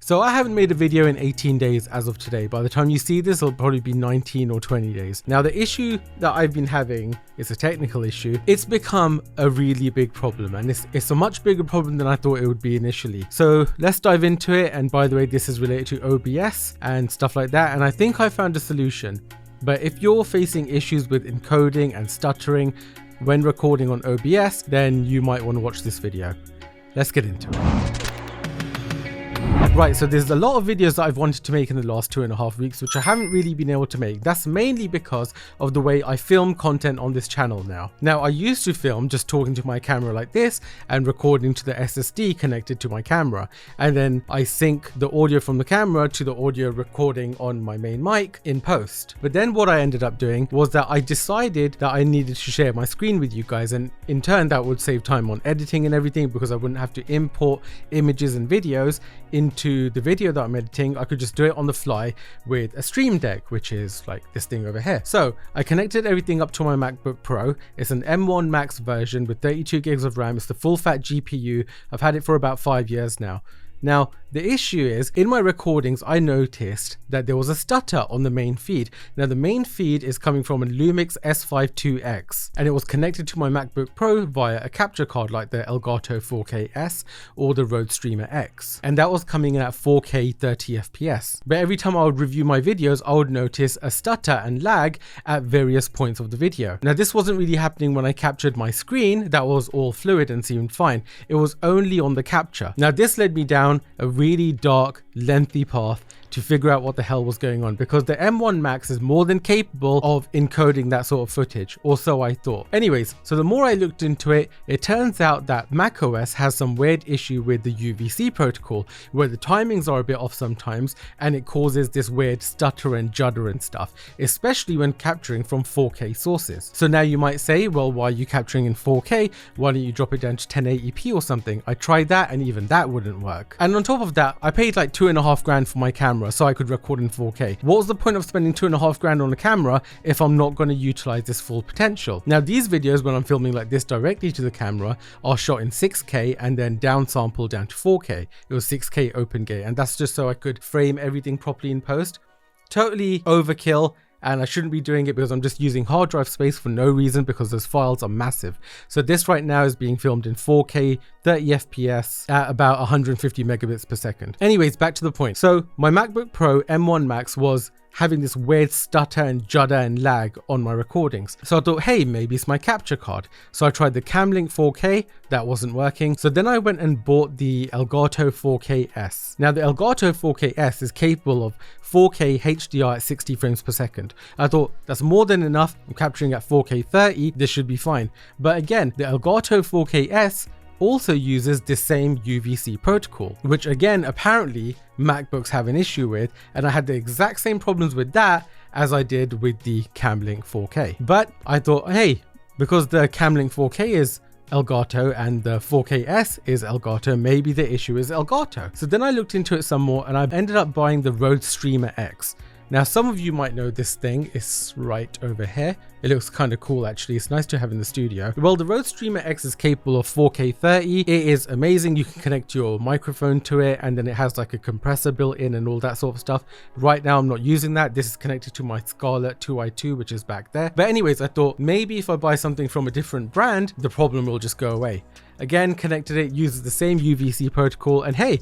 So I haven't made a video in 18 days as of today. By the time you see this, it'll probably be 19 or 20 days. Now the issue that I've been having is a technical issue. It's become a really big problem, and it's a much bigger problem than I thought it would be initially. So let's dive into it. And by the way, this is related to OBS and stuff like that. And I think I found a solution. But if you're facing issues with encoding and stuttering when recording on OBS, then you might want to watch this video. Let's get into it. Right, so there's a lot of videos that I've wanted to make in the last 2.5 weeks, which I haven't really been able to make. That's mainly because of the way I film content on this channel now. Now, I used to film just talking to my camera like this and recording to the SSD connected to my camera. And then I sync the audio from the camera to the audio recording on my main mic in post. But then what I ended up doing was that I decided that I needed to share my screen with you guys. And in turn, that would save time on editing and everything because I wouldn't have to import images and videos into the video that I'm editing. I could just do it on the fly with a Stream Deck, which is like this thing over here. So I connected everything up to my MacBook Pro. It's an M1 Max version with 32 gigs of RAM. It's the full fat GPU. I've had it for about 5 years now. Now, the issue is, in my recordings, I noticed that there was a stutter on the main feed. Now, the main feed is coming from a LUMIX S52X, and it was connected to my MacBook Pro via a capture card like the Elgato 4K-S or the Rode Streamer X. And that was coming in at 4K 30 FPS. But every time I would review my videos, I would notice a stutter and lag at various points of the video. Now, this wasn't really happening when I captured my screen. That was all fluid and seemed fine. It was only on the capture. Now, this led me down a really dark, lengthy path to figure out what the hell was going on, because the M1 Max is more than capable of encoding that sort of footage, or so I thought. Anyways, so the more I looked into it, it turns out that macOS has some weird issue with the UVC protocol, where the timings are a bit off sometimes, and it causes this weird stutter and judder and stuff, especially when capturing from 4K sources. So now you might say, well, why are you capturing in 4K? Why don't you drop it down to 1080p or something? I tried that, and even that wouldn't work. And on top of that, I paid like $2.5 grand for my camera so I could record in 4K. What was the point of spending $2.5 grand on a camera if I'm not going to utilize this full potential? Now, these videos, when I'm filming like this directly to the camera, are shot in 6K and then downsampled down to 4K. It was 6K open gate, and that's just so I could frame everything properly in post. Totally overkill. And I shouldn't be doing it because I'm just using hard drive space for no reason, because those files are massive. So this right now is being filmed in 4K 30 FPS at about 150 megabits per second. Anyways, back to the point. So my MacBook Pro M1 Max was having this weird stutter and judder and lag on my recordings. So I thought, hey, maybe it's my capture card. So I tried the CamLink 4K, that wasn't working. So then I went and bought the Elgato 4K-S. Now the Elgato 4K-S is capable of 4K HDR at 60 frames per second. I thought that's more than enough. I'm capturing at 4K 30, this should be fine. But again, the Elgato 4K-S also uses the same UVC protocol, which again, apparently MacBooks have an issue with, and I had the exact same problems with that as I did with the CamLink 4K. But I thought, hey, because the CamLink 4K is Elgato and the 4K-S is Elgato, maybe the issue is Elgato. So then I looked into it some more, and I ended up buying the Rode Streamer X. Now, some of you might know this thing. It's right over here. It looks kind of cool, actually. It's nice to have in the studio. Well, the Rode Streamer X is capable of 4K 30. It is amazing. You can connect your microphone to it, and then it has like a compressor built in and all that sort of stuff. Right now, I'm not using that. This is connected to my Scarlett 2i2, which is back there. But anyways, I thought maybe if I buy something from a different brand, the problem will just go away. Again, connected it, uses the same UVC protocol, and hey,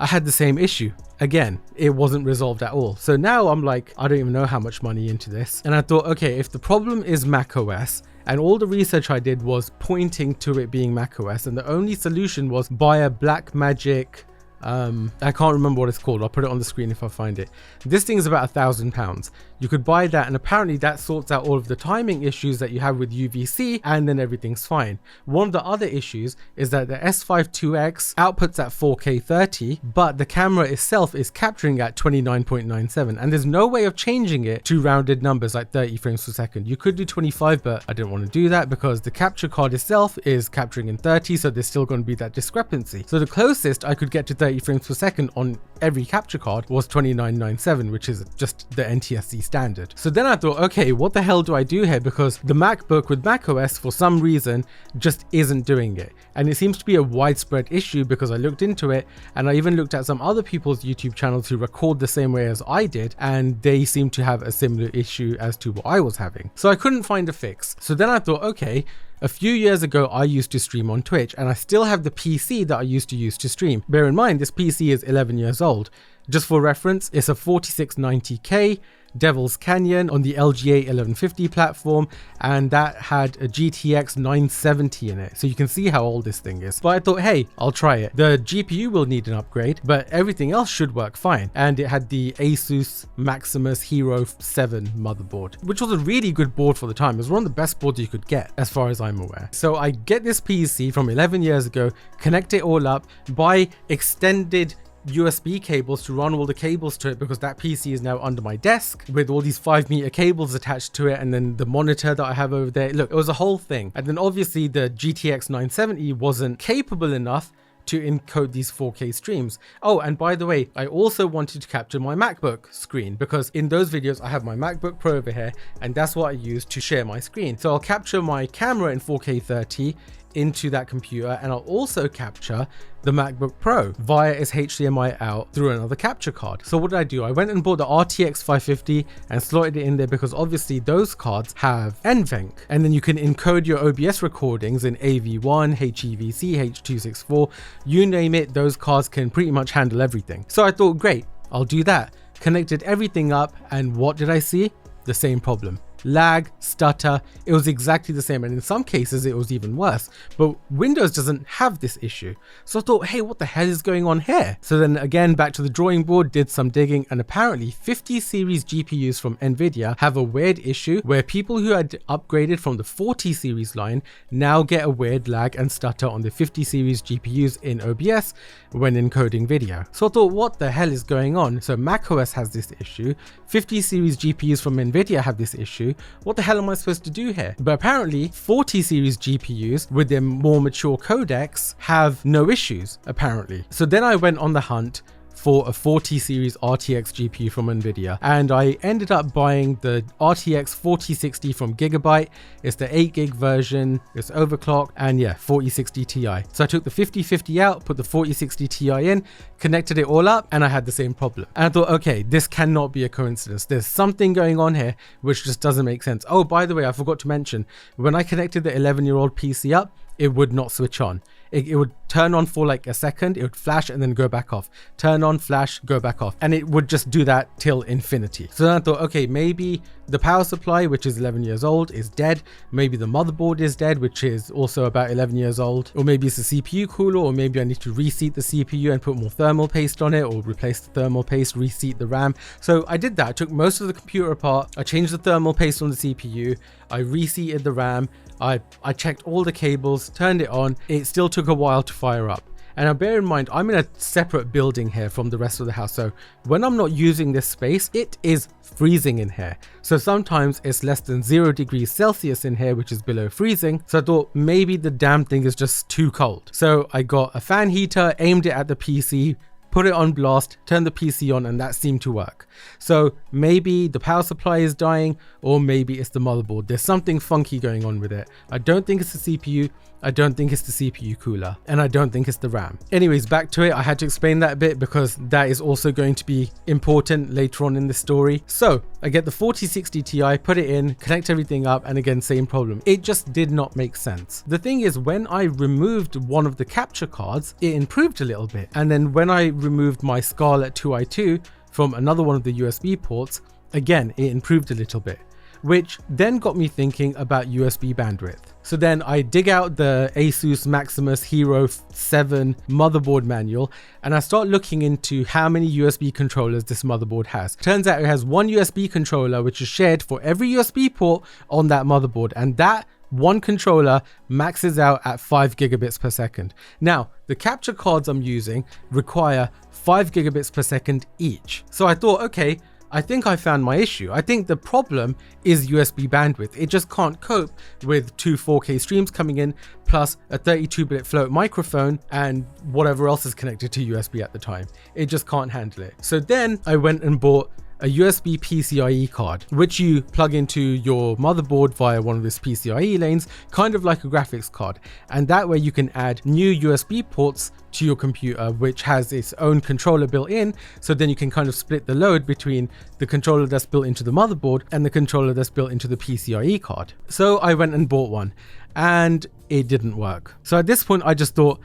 I had the same issue. Again, it wasn't resolved at all. So now I'm like, I don't even know how much money into this. And I thought, okay, if the problem is macOS, and all the research I did was pointing to it being macOS, and the only solution was buy a Blackmagic, I can't remember what it's called. I'll put it on the screen if I find it. This thing is about £1,000. You could buy that, and apparently that sorts out all of the timing issues that you have with UVC, and then everything's fine. One of the other issues is that the S52X outputs at 4K 30, but the camera itself is capturing at 29.97, and there's no way of changing it to rounded numbers like 30 frames per second. You could do 25, but I didn't want to do that because the capture card itself is capturing in 30, so there's still going to be that discrepancy. So the closest I could get to 30 30 frames per second on every capture card was 2997, which is just the NTSC standard. So then I thought, okay, what the hell do I do here? Because the MacBook with macOS for some reason just isn't doing it. And it seems to be a widespread issue because I looked into it, and I even looked at some other people's YouTube channels who record the same way as I did, and they seem to have a similar issue as to what I was having. So I couldn't find a fix. So then I thought, okay, a few years ago, I used to stream on Twitch, and I still have the PC that I used to use to stream. Bear in mind, this PC is 11 years old. Just for reference, it's a 4690K Devil's Canyon on the LGA 1150 platform, and that had a GTX 970 in it. So you can see how old this thing is. But I thought, hey, I'll try it. The GPU will need an upgrade, but everything else should work fine. And it had the Asus Maximus Hero 7 motherboard, which was a really good board for the time. It was one of the best boards you could get, as far as I'm aware. So I get this PC from 11 years ago, connect it all up, buy extended USB cables to run all the cables to it, because that PC is now under my desk with all these 5-meter cables attached to it, and then the monitor that I have over there. Look, it was a whole thing. And then obviously the GTX 970 wasn't capable enough to encode these 4K streams. Oh, and by the way, I also wanted to capture my MacBook screen, because in those videos I have my MacBook Pro over here, and that's what I use to share my screen. So I'll capture my camera in 4K 30 into that computer, and I'll also capture the MacBook Pro via its HDMI out through another capture card. So what did I do? I went and bought the RTX 550 and slotted it in there, because obviously those cards have NVENC, and then you can encode your OBS recordings in AV1, HEVC, H.264, you name it, those cards can pretty much handle everything. So I thought, great, I'll do that. Connected everything up, and what did I see? The same problem. Lag, stutter, it was exactly the same, and in some cases it was even worse. But Windows doesn't have this issue. So I thought, hey, what the hell is going on here? So then again, back to the drawing board, did some digging, and apparently 50 series GPUs from Nvidia have a weird issue where people who had upgraded from the 40 series line now get a weird lag and stutter on the 50 series GPUs in OBS when encoding video. So I thought, what the hell is going on? So macOS has this issue, 50 series GPUs from Nvidia have this issue. What the hell am I supposed to do here? But apparently 40 series GPUs with their more mature codecs have no issues, apparently. So then I went on the hunt for a 40 series RTX GPU from Nvidia, and I ended up buying the RTX 4060 from Gigabyte. It's the 8 gig version, it's overclocked, and yeah, 4060 Ti. So I took the 5050 out, put the 4060 Ti in, connected it all up, and I had the same problem. And I thought, okay, this cannot be a coincidence. There's something going on here which just doesn't make sense. Oh, by the way, I forgot to mention, when I connected the 11-year-old PC up, it would not switch on. It would turn on for like a second, it would flash and then go back off. Turn on, flash, go back off. And it would just do that till infinity. So then I thought, okay, maybe the power supply, which is 11 years old, is dead. Maybe the motherboard is dead, which is also about 11 years old. Or maybe it's the CPU cooler, or maybe I need to reseat the CPU and put more thermal paste on it, or replace the thermal paste, reseat the RAM. So I did that. I took most of the computer apart. I changed the thermal paste on the CPU. I reseated the RAM. I checked all the cables, turned it on. It still took a while to fire up. And now bear in mind, I'm in a separate building here from the rest of the house. So when I'm not using this space, it is freezing in here. So sometimes it's less than 0 degrees Celsius in here, which is below freezing. So I thought maybe the damn thing is just too cold. So I got a fan heater, aimed it at the PC, put it on blast, turn the PC on, and that seemed to work. So maybe the power supply is dying, or maybe it's the motherboard. There's something funky going on with it. I don't think it's the CPU, I don't think it's the CPU cooler, and I don't think it's the RAM. Anyways, back to it. I had to explain that a bit because that is also going to be important later on in the story. So I get the 4060 Ti, put it in, connect everything up, and again, same problem. It just did not make sense. The thing is, when I removed one of the capture cards, it improved a little bit. And then when I removed my Scarlett 2i2 from another one of the USB ports, again, it improved a little bit, which then got me thinking about USB bandwidth. So then I dig out the Asus Maximus Hero 7 motherboard manual, and I start looking into how many USB controllers this motherboard has. Turns out it has one USB controller which is shared for every USB port on that motherboard, and that one controller maxes out at 5 gigabits per second. Now, the capture cards I'm using require 5 gigabits per second each. So I thought, okay, I think I found my issue. I think the problem is USB bandwidth. It just can't cope with 2 4K streams coming in plus a 32-bit float microphone and whatever else is connected to USB at the time. It just can't handle it. So then I went and bought a USB PCIe card, which you plug into your motherboard via one of these PCIe lanes, kind of like a graphics card. And that way you can add new USB ports to your computer, which has its own controller built in. So then you can kind of split the load between the controller that's built into the motherboard and the controller that's built into the PCIe card. So I went and bought one and it didn't work. So at this point I just thought,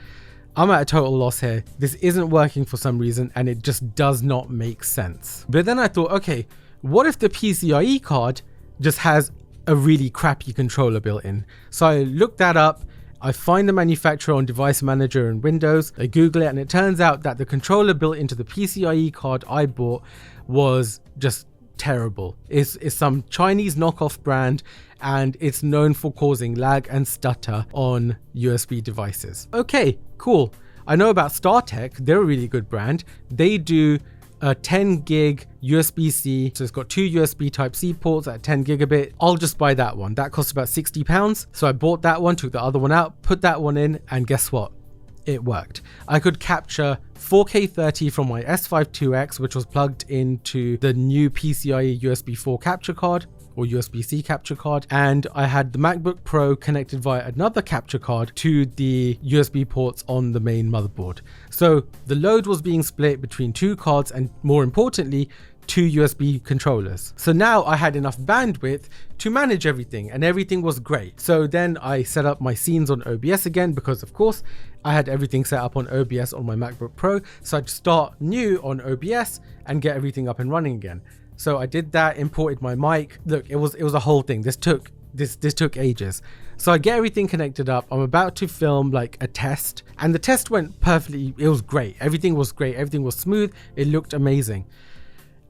I'm at a total loss here. This isn't working for some reason and it just does not make sense. But then I thought, okay, what if the PCIe card just has a really crappy controller built in? So I looked that up. I find the manufacturer on Device Manager and Windows. I Google it and it turns out that the controller built into the PCIe card I bought was just terrible. It's some Chinese knockoff brand and it's known for causing lag and stutter on USB devices. Okay, cool. I know about StarTech. They're a really good brand. They do a 10 gig USB-C. So it's got 2 USB Type-C ports at 10 gigabit. I'll just buy that one. That costs about £60. So I bought that one, took the other one out, put that one in, and guess what? It worked. I could capture 4K 30 from my S5 IIX, which was plugged into the new PCIe USB 4 capture card or USB-C capture card, and I had the MacBook Pro connected via another capture card to the USB ports on the main motherboard. So the load was being split between 2 cards and, more importantly, 2 USB controllers. So now I had enough bandwidth to manage everything and everything was great. So then I set up my scenes on OBS again because of course I had everything set up on OBS on my MacBook Pro. So I'd start new on OBS and get everything up and running again. So I did that, imported my mic. Look, it was a whole thing. This took ages. So I get everything connected up. I'm about to film like a test and the test went perfectly. It was great. Everything was great. Everything was smooth. It looked amazing.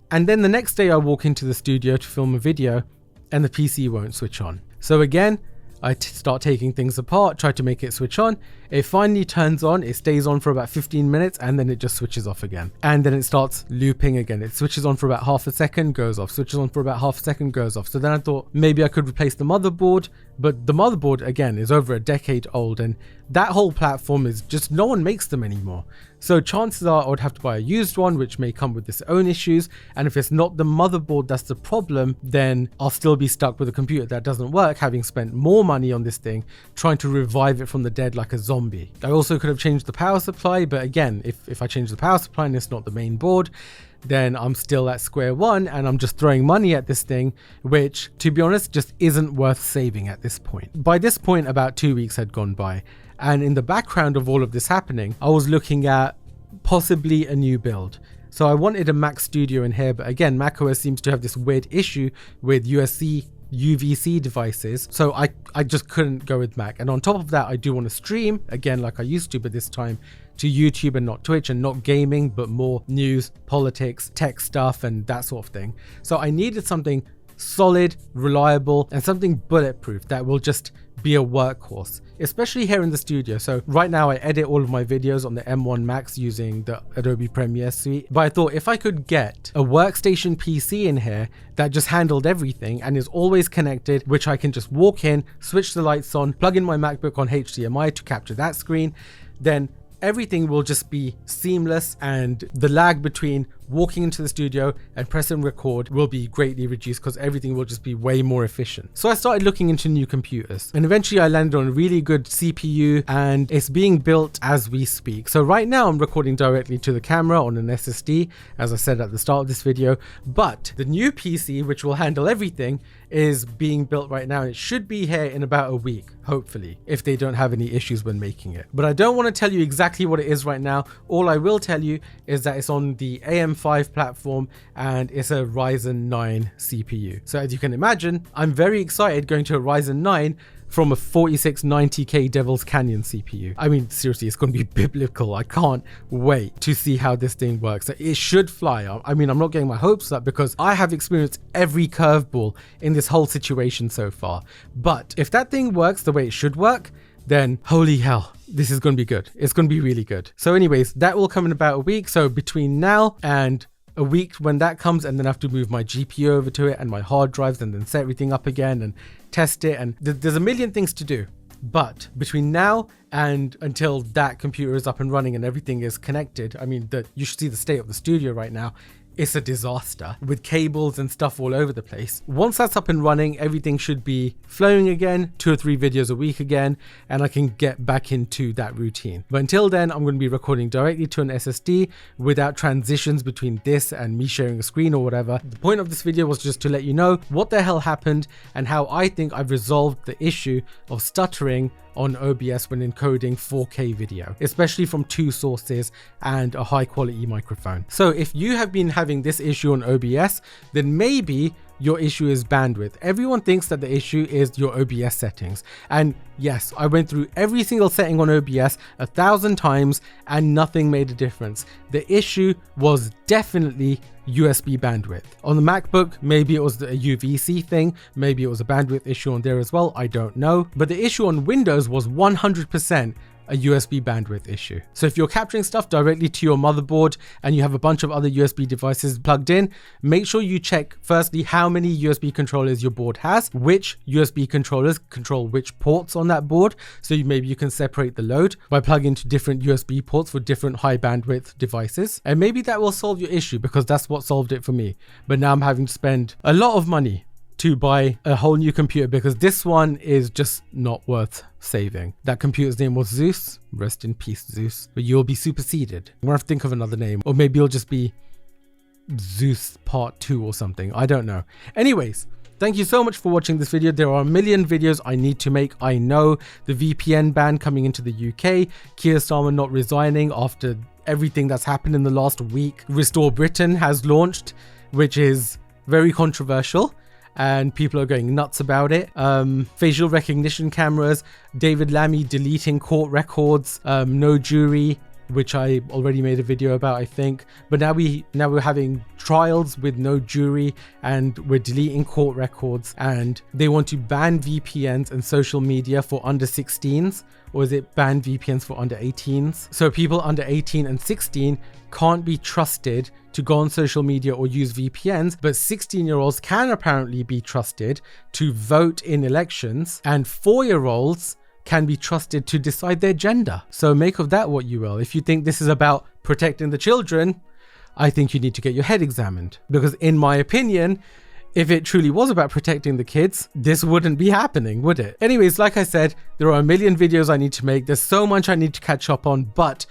And then the next day I walk into the studio to film a video and the PC won't switch on. So again, I start taking things apart, try to make it switch on. It finally turns on, it stays on for about 15 minutes and then it just switches off again. And then it starts looping again. It switches on for about half a second, goes off, switches on for about half a second, goes off. So then I thought maybe I could replace the motherboard, but the motherboard again is over a decade old and that whole platform is just, no one makes them anymore. So chances are I would have to buy a used one, which may come with its own issues. And if it's not the motherboard that's the problem, then I'll still be stuck with a computer that doesn't work, having spent more money on this thing, trying to revive it from the dead like a zombie. I also could have changed the power supply, but again, if I change the power supply and it's not the main board, then I'm still at square one and I'm just throwing money at this thing, which to be honest, just isn't worth saving at this point. By this point, about 2 weeks had gone by. And in the background of all of this happening, I was looking at possibly a new build. So I wanted a Mac Studio in here, but again, macOS seems to have this weird issue with UVC devices. So I just couldn't go with Mac. And on top of that, I do want to stream again, like I used to, but this time to YouTube and not Twitch, and not gaming, but more news, politics, tech stuff, and that sort of thing. So I needed something solid, reliable, and something bulletproof that will just be a workhorse, especially here in the studio. So right now I edit all of my videos on the M1 Max using the Adobe Premiere Suite, but I thought if I could get a workstation PC in here that just handled everything and is always connected, which I can just walk in, switch the lights on, plug in my MacBook on HDMI to capture that screen, then everything will just be seamless and the lag between walking into the studio and pressing record will be greatly reduced because everything will just be way more efficient. So I started looking into new computers and eventually I landed on a really good CPU and it's being built as we speak. So right now I'm recording directly to the camera on an SSD, as I said at the start of this video, but the new PC, which will handle everything, is being built right now. It should be here in about a week, hopefully, if they don't have any issues when making it. But I don't want to tell you exactly what it is right now. All I will tell you is that it's on the AM5 platform and it's a Ryzen 9 CPU. So as you can imagine, I'm very excited going to a Ryzen 9 from a 4690K Devil's Canyon CPU. I mean, seriously, it's going to be biblical. I can't wait to see how this thing works. It should fly. I mean, I'm not getting my hopes up because I have experienced every curveball in this whole situation so far. But if that thing works the way it should work, then holy hell, this is going to be good. It's going to be really good. So anyways, that will come in about a week. So between now and a week when that comes, and then I have to move my GPU over to it and my hard drives and then set everything up again and test it. And there's a million things to do. But between now and until that computer is up and running and everything is connected, I mean, you should see the state of the studio right now. It's a disaster with cables and stuff all over the place. Once that's up and running, everything should be flowing again, 2 or 3 videos a week again, and I can get back into that routine. But until then, I'm going to be recording directly to an SSD without transitions between this and me sharing a screen or whatever. The point of this video was just to let you know what the hell happened and how I think I've resolved the issue of stuttering on OBS when encoding 4K video, especially from 2 sources and a high quality microphone. So if you have been having this issue on OBS, then maybe your issue is bandwidth. Everyone thinks that the issue is your OBS settings. And yes, I went through every single setting on OBS 1,000 times and nothing made a difference. The issue was definitely USB bandwidth. On the MacBook, maybe it was a UVC thing, maybe it was a bandwidth issue on there as well, I don't know. But the issue on Windows was 100% a USB bandwidth issue. So if you're capturing stuff directly to your motherboard and you have a bunch of other USB devices plugged in, make sure you check firstly how many USB controllers your board has, which USB controllers control which ports on that board, so maybe you can separate the load by plugging into different USB ports for different high bandwidth devices. And maybe that will solve your issue, because that's what solved it for me. But now I'm having to spend a lot of money to buy a whole new computer because this one is just not worth saving. That computer's name was Zeus. Rest in peace, Zeus. But you'll be superseded. I'm gonna have to think of another name, or maybe it'll just be Zeus Part 2 or something. I don't know. Anyways, thank you so much for watching this video. There are a million videos I need to make. I know the VPN ban coming into the UK, Keir Starmer not resigning after everything that's happened in the last week. Restore Britain has launched, which is very controversial, and people are going nuts about it. Facial recognition cameras, David Lammy deleting court records, no jury, which I already made a video about, I think. But now we're having trials with no jury, and we're deleting court records, and they want to ban VPNs and social media for under 16s, or is it ban VPNs for under 18s? So people under 18 and 16 can't be trusted to go on social media or use VPNs, but 16-year-olds can apparently be trusted to vote in elections, and 4-year-olds can be trusted to decide their gender. So make of that what you will. If you think this is about protecting the children, I think you need to get your head examined, because in my opinion, if it truly was about protecting the kids, this wouldn't be happening, would it? Anyways, like I said, there are a million videos I need to make. There's so much I need to catch up on, but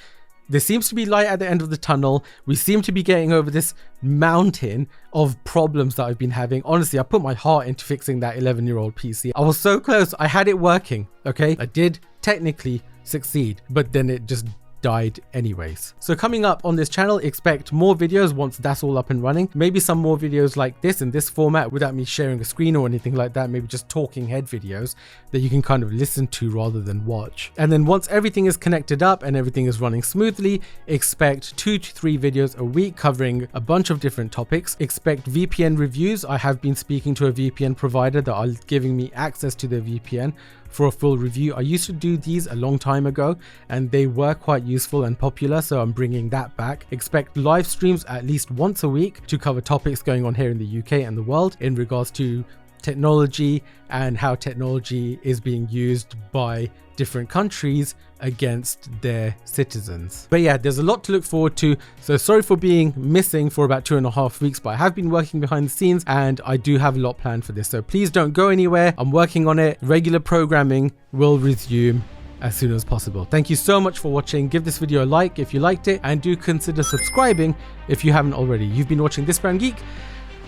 there seems to be light at the end of the tunnel. We seem to be getting over this mountain of problems that I've been having. Honestly, I put my heart into fixing that 11-year-old PC. I was so close. I had it working, okay? I did technically succeed, but then it just died anyways. So coming up on this channel, expect more videos once that's all up and running. Maybe some more videos like this in this format without me sharing a screen or anything like that. Maybe just talking head videos that you can kind of listen to rather than watch. And then once everything is connected up and everything is running smoothly, expect 2 to 3 videos a week covering a bunch of different topics. Expect VPN reviews. I have been speaking to a VPN provider that are giving me access to their VPN for a full review. I used to do these a long time ago and they were quite useful and popular, so I'm bringing that back. Expect live streams at least once a week to cover topics going on here in the UK and the world in regards to technology and how technology is being used by different countries against their citizens. But yeah, there's a lot to look forward to. So sorry for being missing for about 2.5 weeks, but I have been working behind the scenes and I do have a lot planned for this. So please don't go anywhere. I'm working on it. Regular programming will resume as soon as possible. Thank you so much for watching. Give this video a like if you liked it, and do consider subscribing if you haven't already. You've been watching This Brown Geek.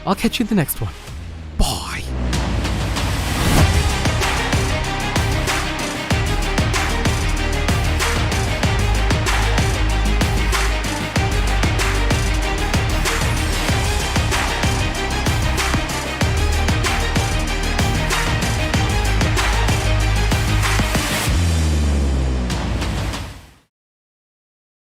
I'll catch you in the next one.